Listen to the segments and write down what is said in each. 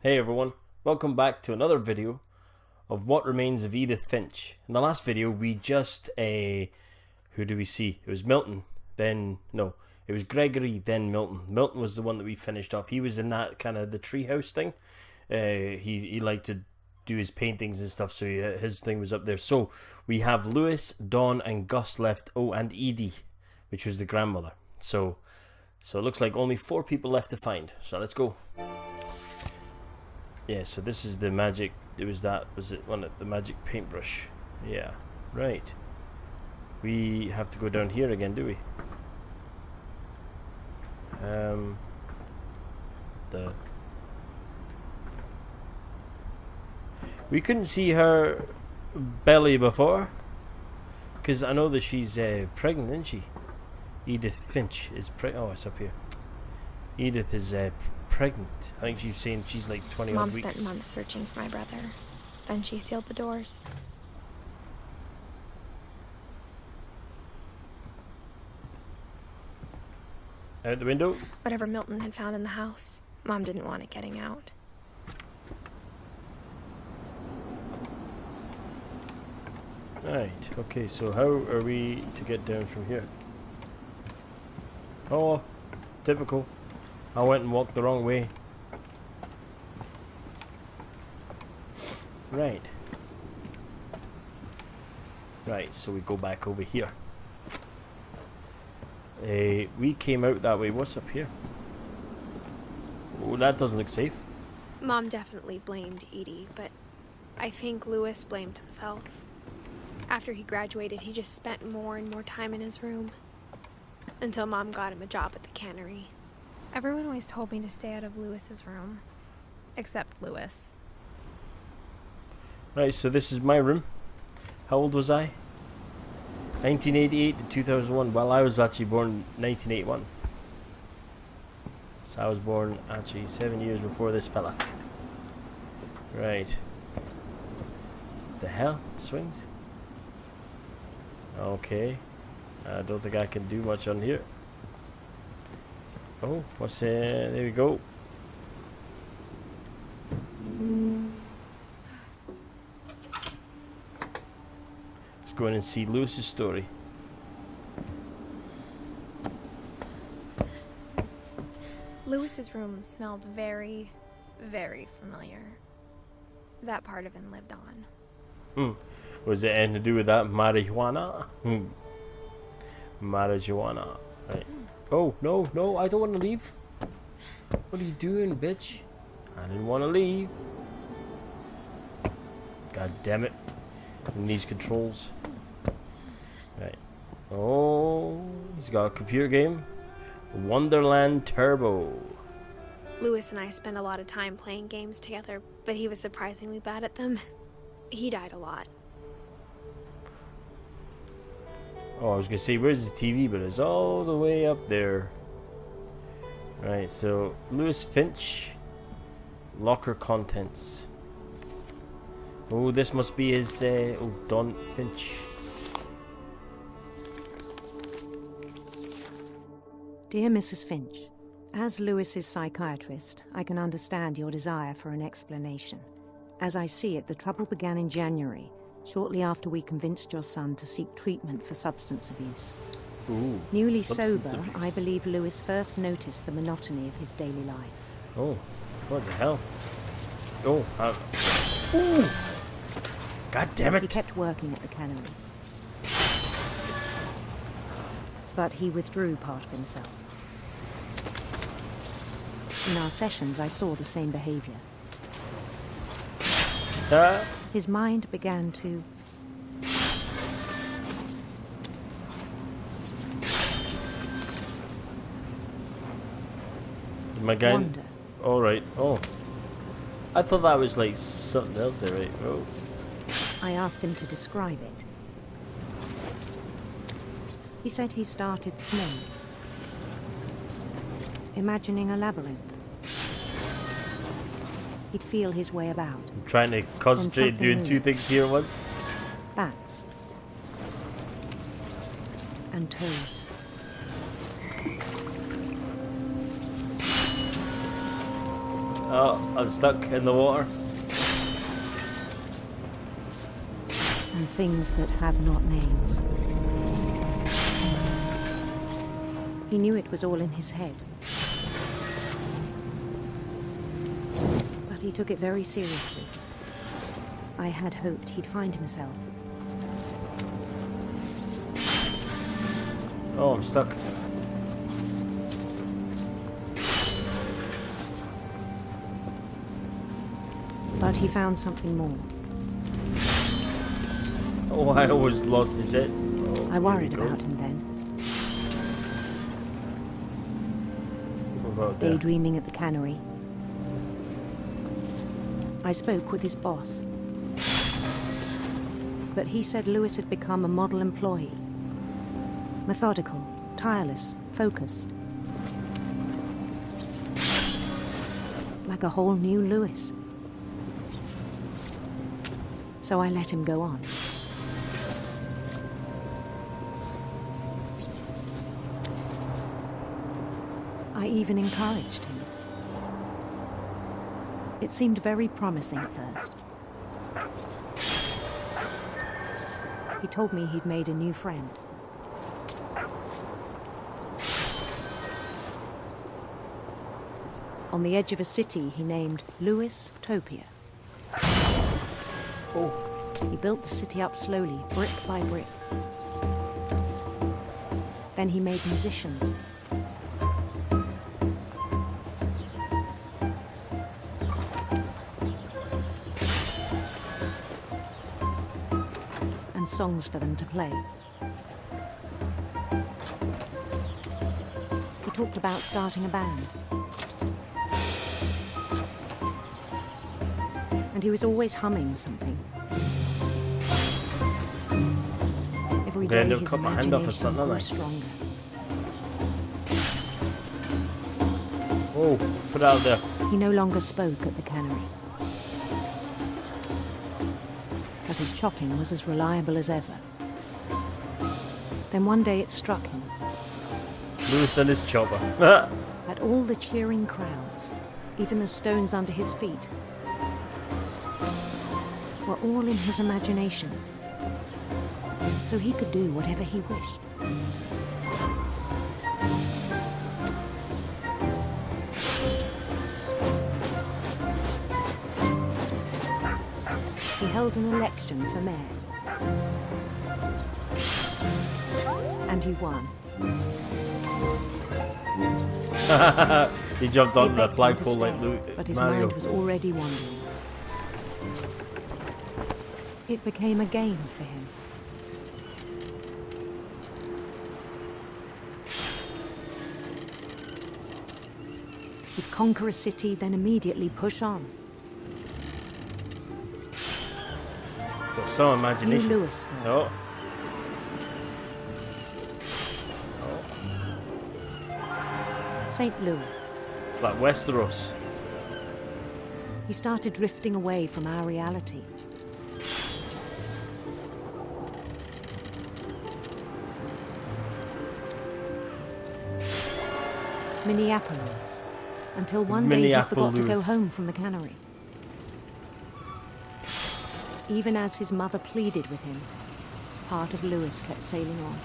Hey everyone, welcome back to another video of What Remains of Edith Finch. In the last video we just, who do we see? It was Milton, then, no, it was Gregory, then Milton. Milton was the one that we finished off. He was in that kind of the treehouse thing. He liked to do his paintings and stuff, so his thing was up there. So we have Lewis, Dawn and Gus left, oh, and Edie, which was the grandmother. So it looks like only 4 people left to find, so let's go. Yeah, so this is the magic. Was it one of the magic paintbrush? Yeah, right. We have to go down here again, do we? We couldn't see her belly before, because I know that she's pregnant, isn't she? Edith Finch is pregnant. Oh, it's up here. Edith is pregnant. I think she's saying she's like 20 odd weeks. Mom spent months searching for my brother. Then she sealed the doors. Out the window? Whatever Milton had found in the house, Mom didn't want it getting out. Right, okay, so how are we to get down from here? Oh, typical. I went and walked the wrong way. Right. Right, so we go back over here. We came out that way. What's up here? Oh, that doesn't look safe. Mom definitely blamed Edie, but I think Lewis blamed himself. After he graduated, he just spent more and more time in his room. Until Mom got him a job at the cannery. Everyone always told me to stay out of Lewis's room. Except Lewis. Right, so this is my room. How old was I? 1988 to 2001. Well, I was actually born in 1981. So I was born actually 7 years before this fella. Right. The hell? Swings? Okay. I don't think I can do much on here. Oh, what's there we go. Let's go in and see Lewis's story. Lewis's room smelled very, very familiar. That part of him lived on. Was it anything to do with that marijuana? Marijuana. Right. Oh, no, I don't want to leave. What are you doing, bitch? I didn't want to leave. God damn it. And these controls. Right. Oh, he's got a computer game. Wonderland Turbo. Lewis and I spent a lot of time playing games together, but he was surprisingly bad at them. He died a lot. Oh, I was gonna say, where's his TV? But it's all the way up there. Right, so Lewis Finch, locker contents. Oh, this must be his. Oh, Don Finch. Dear Mrs. Finch, as Lewis's psychiatrist, I can understand your desire for an explanation. As I see it, the trouble began in January, shortly after we convinced your son to seek treatment for substance abuse. Ooh, Newly substance sober, abuse. I believe Lewis first noticed the monotony of his daily life. Oh, what the hell? Oh, ooh! God damn He it! kept working at the cannery. But he withdrew part of himself. In our sessions, I saw the same behavior. His mind began to... My guy. wander. All right. Oh, I thought that was like something else there, right? Oh. I asked him to describe it. He said he started small, imagining a labyrinth. He'd feel his way about. I'm trying to concentrate doing 2 things here at once. Bats. And toads. Oh, I'm stuck in the water. And things that have not names. He knew it was all in his head. But he took it very seriously. I had hoped he'd find himself. Oh, I'm stuck. But he found something more. Oh, I almost lost his head. Oh, I worried about him then. What about that? Daydreaming at the cannery. I spoke with his boss. But he said Lewis had become a model employee. Methodical, tireless, focused. Like a whole new Lewis. So I let him go on. I even encouraged him. It seemed very promising at first. He told me he'd made a new friend. On the edge of a city he named Lewis Topia. Oh, He built the city up slowly, brick by brick. Then he made musicians. And songs for them to play. He talked about starting a band. And he was always humming something. Every They end day up his cut my hand off or imagination something, grew like. stronger. oh, put it out there. He no longer spoke at the cannery. But his chopping was as reliable as ever. Then one day it struck him Lewis and his chopper. that all the cheering crowds, even the stones under his feet, were all in his imagination. So he could do whatever he wished. He held an election for mayor. And he won. He jumped They onto the begged him to flagpole like stay, Luke. but his Mario. mind was already wandering. It became a game for him. He'd conquer a city, then immediately push on. Got some New imagination. Louisville. Oh. St. Louis. It's like Westeros. He started drifting away from our reality. Minneapolis. Until one day he forgot to go Minneapolis. home from the cannery. Even as his mother pleaded with him, part of Lewis kept sailing on.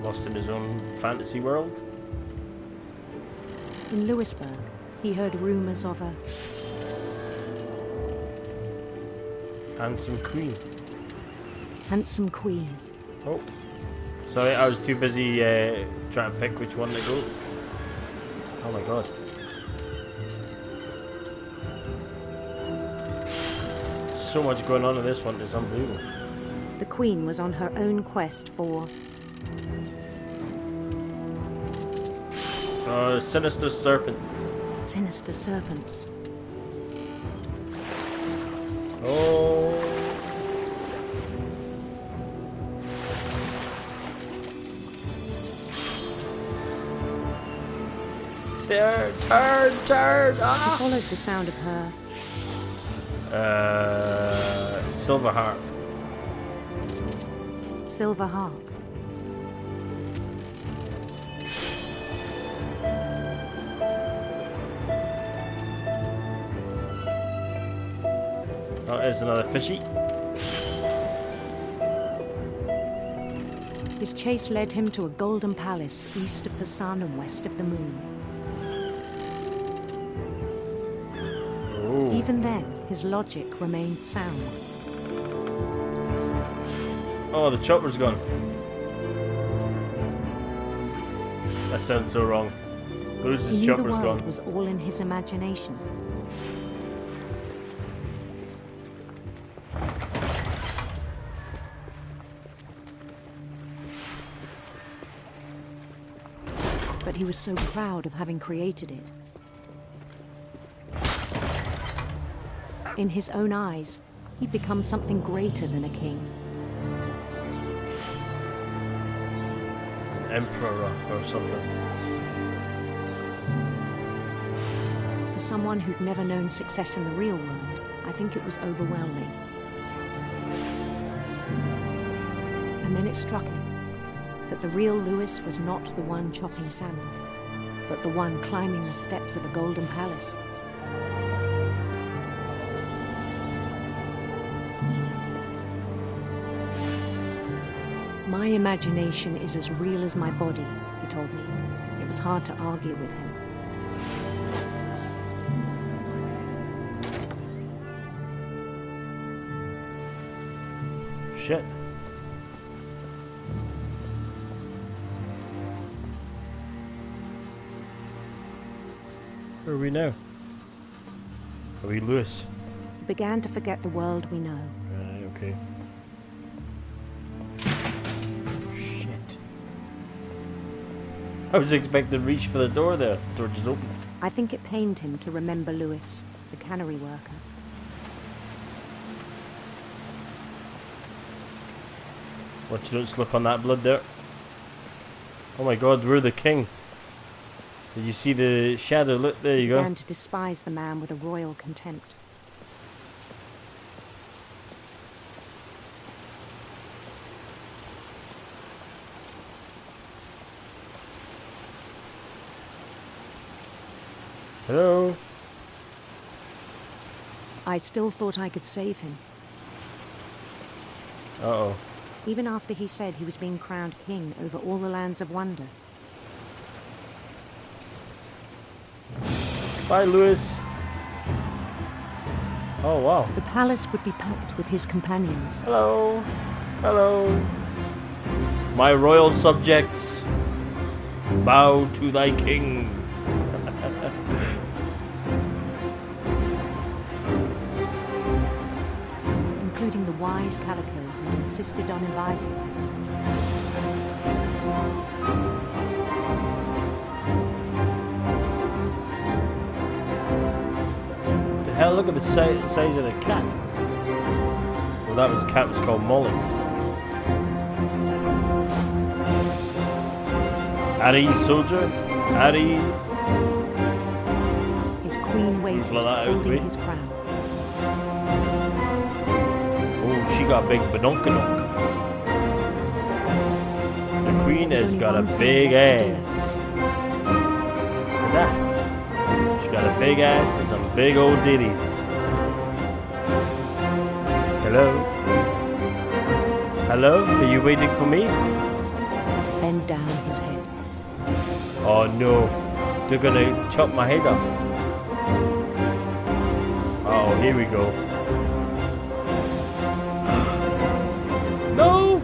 Lost in his own fantasy world. In Lewisburg, he heard rumors of a Handsome queen. handsome queen. Oh. Sorry, I was too busy trying to pick which one to go. Oh my god. So much going on in this one, it's unbelievable. The queen was on her own quest for Sinister serpents. sinister serpents. Oh. Stare, turn. He Ah. followed the sound of her Silver harp. silver harp. Oh, there's another fishy. His chase led him to a golden palace east of the sun and west of the moon. Oh. Even then, his logic remained sound. Oh, the chopper's gone. That sounds so wrong. Lewis's He knew the chopper's world gone. was all in his imagination. But he was so proud of having created it. In his own eyes, he'd become something greater than a king. An emperor or something. For someone who'd never known success in the real world, I think it was overwhelming. And then it struck him that the real Lewis was not the one chopping salmon, but the one climbing the steps of a golden palace. My imagination is as real as my body, he told me. It was hard to argue with him. Shit. Where are we now? Are we Lewis? He began to forget the world we know. Right, okay. Shit. I was expecting to reach for the door there. The door just opened. I think it pained him to remember Lewis, the cannery worker. Watch you don't slip on that blood there. Oh my god, we're the king. Did you see the shadow? Look, there you He go. began to despise the man with a royal contempt. Hello? I still thought I could save him. Uh-oh. Even after he said he was being crowned king over all the lands of wonder. Bye, Lewis. Oh, wow. The palace would be packed with his companions. Hello. Hello. My royal subjects, bow to thy king. Including the wise Calico who insisted on advising him. The hell, look at the size of the cat. Well, that cat was called Molly. At ease, soldier. At ease. His queen waited, Blow that out of the way. holding his crown. Oh, she got a big badonkadonk. The queen There's has only got a one thing big left to do. ass. Look at that. She got a big ass and some big old ditties. Hello? Hello? Are you waiting for me? Bend down his head. Oh no. They're gonna chop my head off. Oh, here we go. No!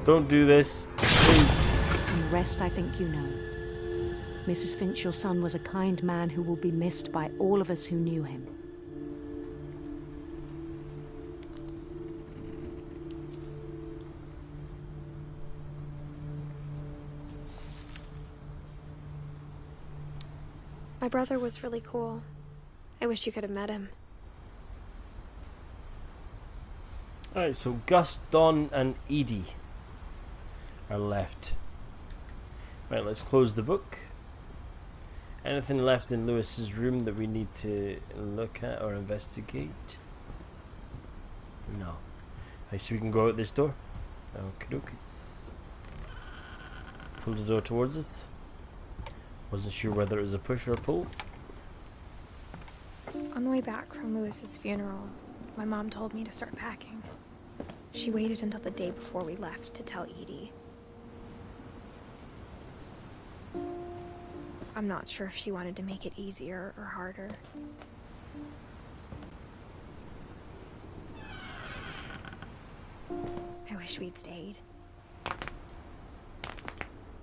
Don't do this. Please. And the rest I think you know. Mrs. Finch, your son was a kind man who will be missed by all of us who knew him. My brother was really cool. I wish you could have met him. Alright, so Gus, Don, and Edie are left. Right, let's close the book. Anything left in Lewis's room that we need to look at or investigate? No. Right, so we can go out this door. Okie dokies. Pull the door towards us. Wasn't sure whether it was a push or a pull. On the way back from Lewis's funeral, my mom told me to start packing. She waited until the day before we left to tell Edie. I'm not sure if she wanted to make it easier or harder. I wish we'd stayed.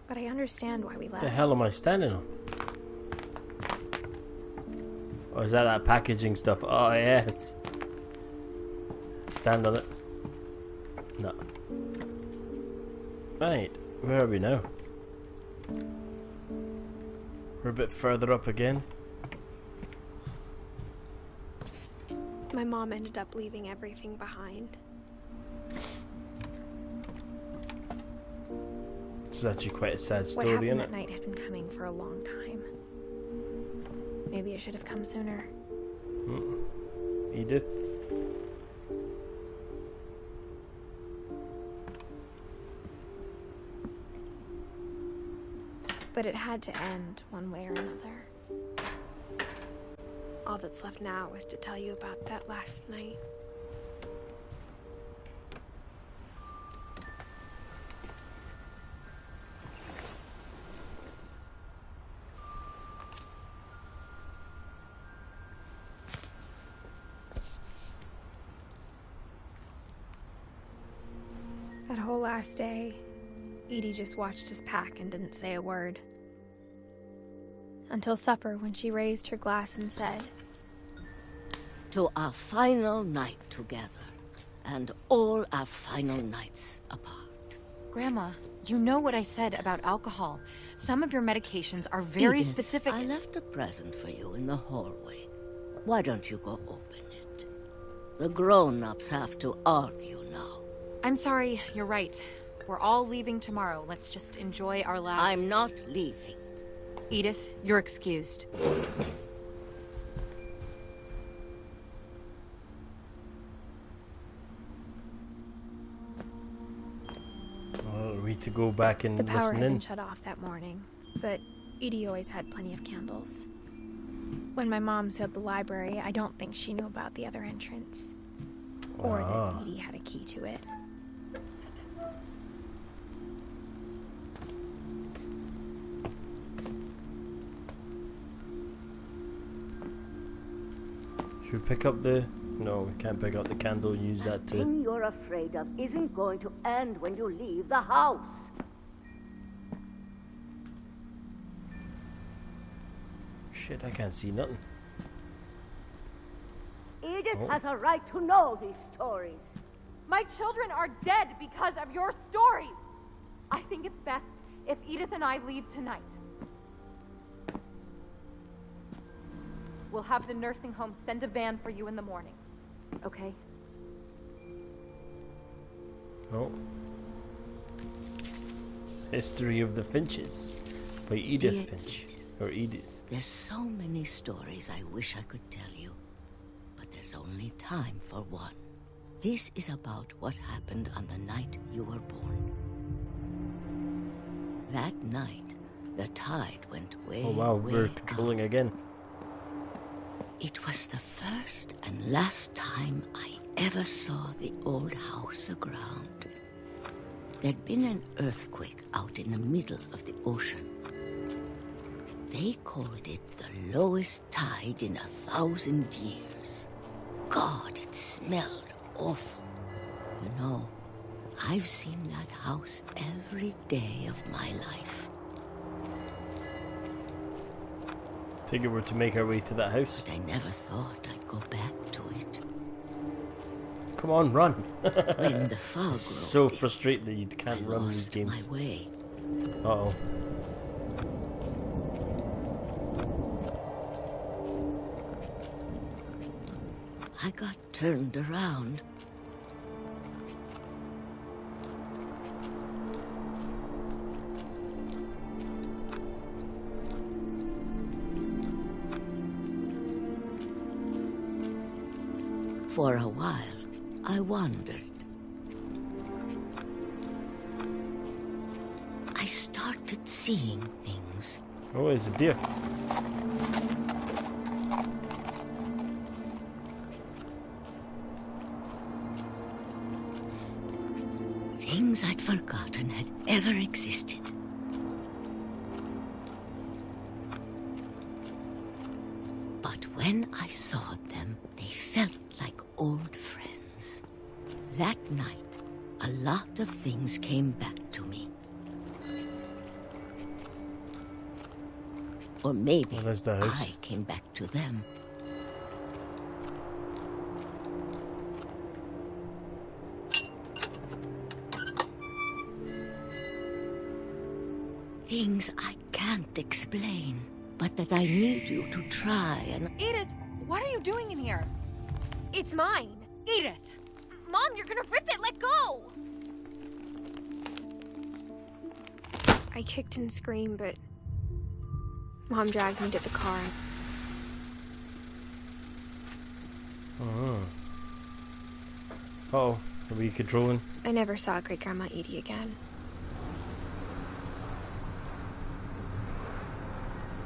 But I understand why we left. What the hell am I standing on? Oh, is that packaging stuff? Oh, yes. Stand on it. No. Right, where are we now? We're a bit further up again. My mom ended up leaving everything behind. It's actually quite a sad What story, happened isn't that it? night had been coming for a long time. Maybe it should have come sooner. Edith? But it had to end one way or another. All that's left now is to tell you about that last night. That whole last day, Edie just watched us pack and didn't say a word. Until supper, when she raised her glass and said, "To our final night together, and all our final nights apart." Grandma, you know what I said about alcohol. Some of your medications are very Edith, specific. I left a present for you in the hallway. Why don't you go open it? The grown-ups have to argue now. I'm sorry, you're right. We're all leaving tomorrow. Let's just enjoy our last... I'm not leaving. Edith, you're excused. Are we to go back and the power listen had been in? shut off that morning, but Edie always had plenty of candles. When my mom sealed the library, I don't think she knew about the other entrance. Or Ah. that Edie had a key to it. Should we pick up the... No, we can't pick up the candle and use that The to... thing you're afraid of isn't going to end when you leave the house. Shit, I can't see nothing. Edith Oh. has a right to know these stories. My children are dead because of your stories. I think it's best if Edith and I leave tonight. We'll have the nursing home send a van for you in the morning. Okay? Oh. History of the Finches by Edith Dear Finch. Or Edith. There's so many stories I wish I could tell you, but there's only time for one. This is about what happened on the night you were born. That night, the tide went way, Oh wow, way we're up. controlling again. It was the first and last time I ever saw the old house aground. There'd been an earthquake out in the middle of the ocean. They called it the lowest tide in 1,000 years. God, it smelled awful. You know, I've seen that house every day of my life. Figure we're to make our way to that house. But I never thought I'd go back to it. Come on, run! When the fog It's so rolled in, frustrating that you I can't run these lost games. my way. Uh-oh. I got turned around. For a while, I wandered, seeing things. Oh, it's a deer. Things I'd forgotten had ever existed. But when I saw them, they felt like old friends. That night, a lot of things came back to me. Or maybe Oh, there's the house. I came back to them. Things I can't explain, but that I need you to try and... Edith, what are you doing in here? It's mine. Edith! Mom, you're gonna rip it. Let go. I kicked and screamed, but Mom dragged me to the car. Oh. Uh-oh. Are we controlling? I never saw Great Grandma Edie again.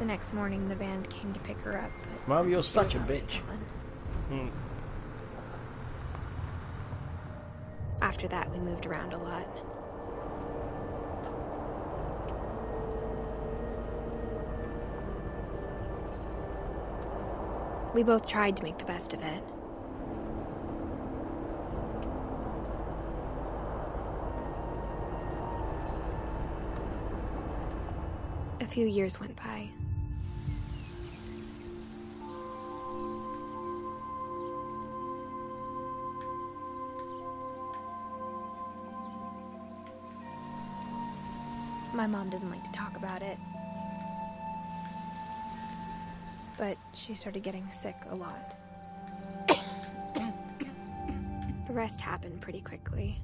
The next morning, the band came to pick her up, but Mom, you're she such a was already bitch. gone. After that, we moved around a lot. We both tried to make the best of it. A few years went by. My mom didn't like to talk about it. But she started getting sick a lot. The rest happened pretty quickly.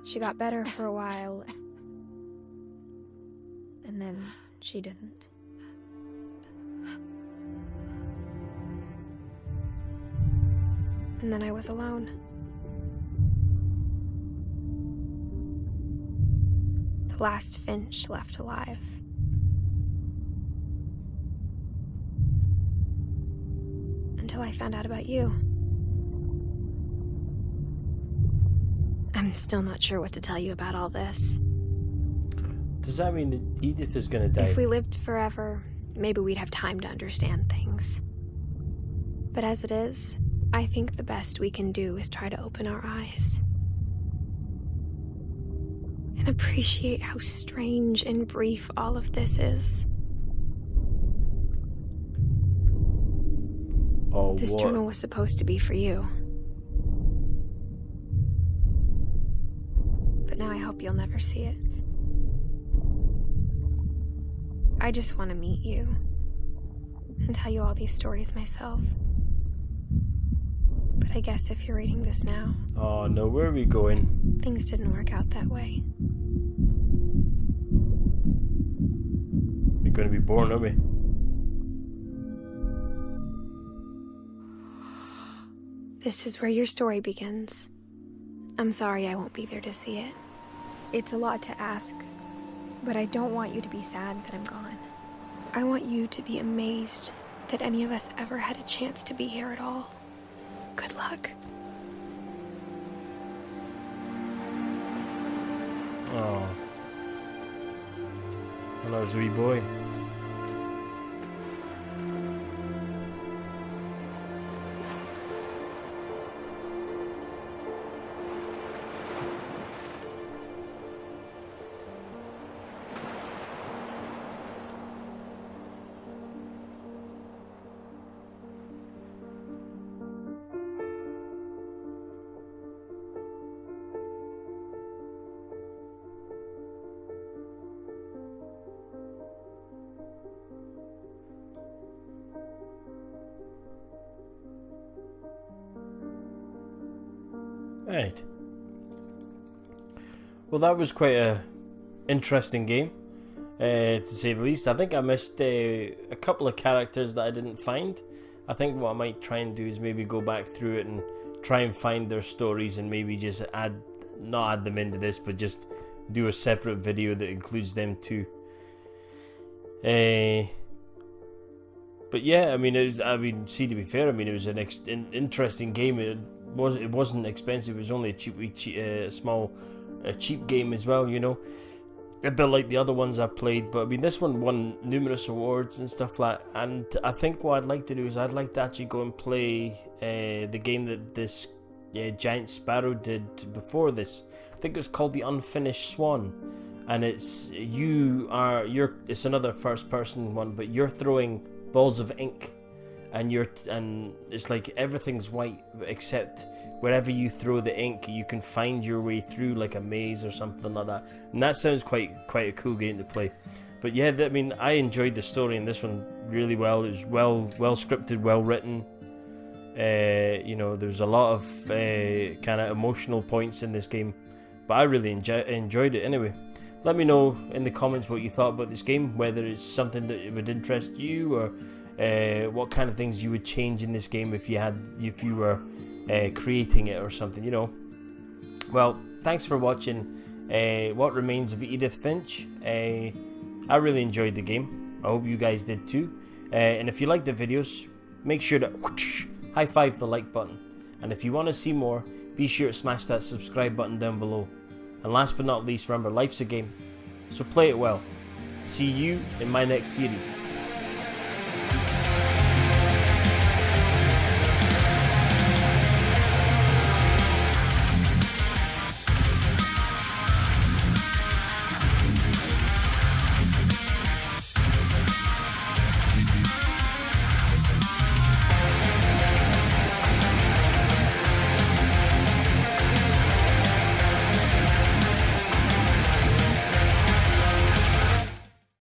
She got better for a while, and then she didn't. And then I was alone. The last Finch left alive. Until I found out about you. I'm still not sure what to tell you about all this. Does that mean that Edith is gonna die? If we lived forever, maybe we'd have time to understand things. But as it is, I think the best we can do is try to open our eyes. And appreciate how strange and brief all of this is. Oh, This what? journal was supposed to be for you. But now I hope you'll never see it. I just want to meet you and tell you all these stories myself. But I guess if you're reading this now, Oh no, where are we going? things didn't work out that way. We're gonna be born, aren't we? This is where your story begins. I'm sorry I won't be there to see it. It's a lot to ask, but I don't want you to be sad that I'm gone. I want you to be amazed that any of us ever had a chance to be here at all. Good luck. Oh. When I was a wee boy. Right. Well, that was quite a interesting game, to say the least. I think I missed a couple of characters that I didn't find. I think what I might try and do is maybe go back through it and try and find their stories and maybe just add not add them into this, but just do a separate video that includes them too. But yeah, I mean, see, to be fair, I mean, it was an interesting game. It wasn't expensive. It was only a cheap game as well, you know, a bit like the other ones I've played. But I mean, this one won numerous awards and stuff like that. And I think what I'd like to do is I'd like to actually go and play the game that this Giant Sparrow did before this. I think it was called The Unfinished Swan, and it's another first person one, but you're throwing balls of ink, and it's like everything's white except wherever you throw the ink you can find your way through, like a maze or something like that. And that sounds quite a cool game to play. But yeah, I mean, I enjoyed the story in this one really well. It was well scripted, well written. You know, there's a lot of kind of emotional points in this game, but I really enjoyed it anyway. Let me know in the comments what you thought about this game, whether it's something that would interest you, or what kind of things you would change in this game if you were creating it or something, you know. Well, thanks for watching What Remains of Edith Finch. I really enjoyed the game. I hope you guys did too. And if you like the videos, make sure to high five the like button. And if you want to see more, be sure to smash that subscribe button down below. And last but not least, remember, life's a game, so play it well. See you in my next series.